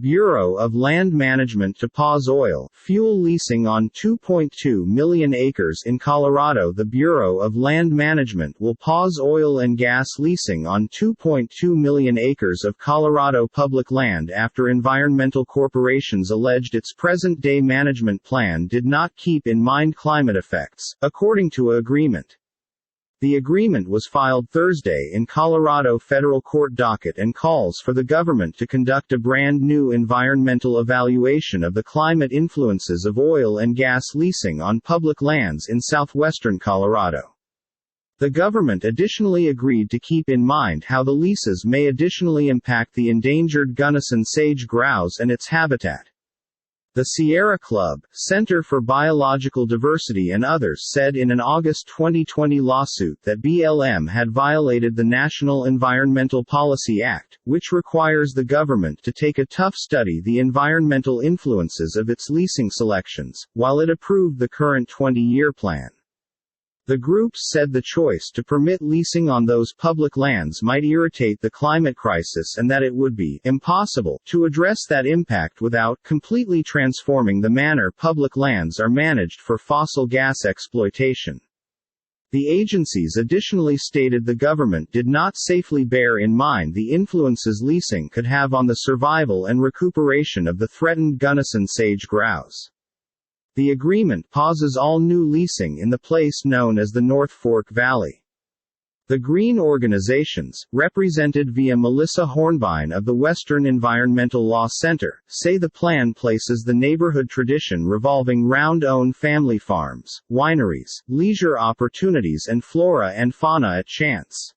Bureau of Land Management to pause oil, fuel leasing on 2.2 million acres in Colorado. The Bureau of Land Management will pause oil and gas leasing on 2.2 million acres of Colorado public land after environmental corporations alleged its present-day management plan did not keep in mind climate effects, according to an agreement. The agreement was filed Thursday in Colorado federal court docket and calls for the government to conduct a brand new environmental evaluation of the climate influences of oil and gas leasing on public lands in southwestern Colorado. The government additionally agreed to keep in mind how the leases may additionally impact the endangered Gunnison sage grouse and its habitat. The Sierra Club, Center for Biological Diversity and others said in an August 2020 lawsuit that BLM had violated the National Environmental Policy Act, which requires the government to take a tough study the environmental influences of its leasing selections, while it approved the current 20-year plan. The groups said the choice to permit leasing on those public lands might irritate the climate crisis and that it would be impossible to address that impact without completely transforming the manner public lands are managed for fossil gas exploitation. The agencies additionally stated the government did not safely bear in mind the influences leasing could have on the survival and recuperation of the threatened Gunnison sage grouse. The agreement pauses all new leasing in the place known as the North Fork Valley. The green organizations, represented via Melissa Hornbein of the Western Environmental Law Center, say the plan places the neighborhood tradition revolving round own family farms, wineries, leisure opportunities and flora and fauna at chance.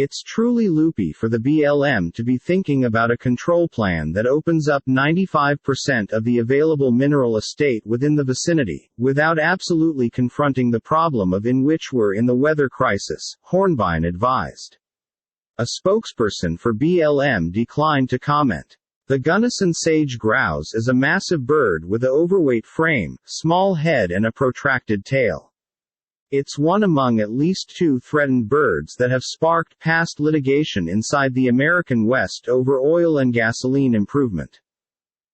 It's truly loopy for the BLM to be thinking about a control plan that opens up 95% of the available mineral estate within the vicinity, without absolutely confronting the problem of in which we're in the weather crisis, Hornbein advised. A spokesperson for BLM declined to comment. The Gunnison sage grouse is a massive bird with an overweight frame, small head and a protracted tail. It's one among at least 2 threatened birds that have sparked past litigation inside the American West over oil and gasoline improvement.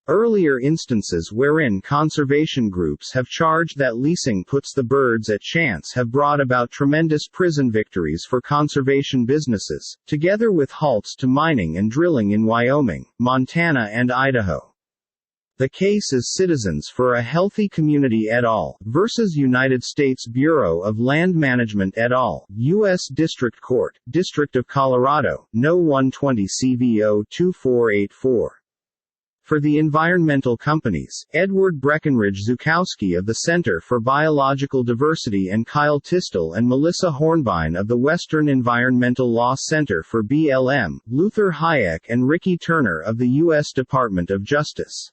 Earlier instances wherein conservation groups have charged that leasing puts the birds at chance have brought about tremendous prison victories for conservation businesses, together with halts to mining and drilling in Wyoming, Montana and Idaho. The case is Citizens for a Healthy Community et al. Versus United States Bureau of Land Management et al., U.S. District Court, District of Colorado, No. 120 CVO 2484. For the environmental companies, Edward Breckenridge Zukowski of the Center for Biological Diversity and Kyle Tistel and Melissa Hornbein of the Western Environmental Law Center for BLM, Luther Hayek and Ricky Turner of the U.S. Department of Justice.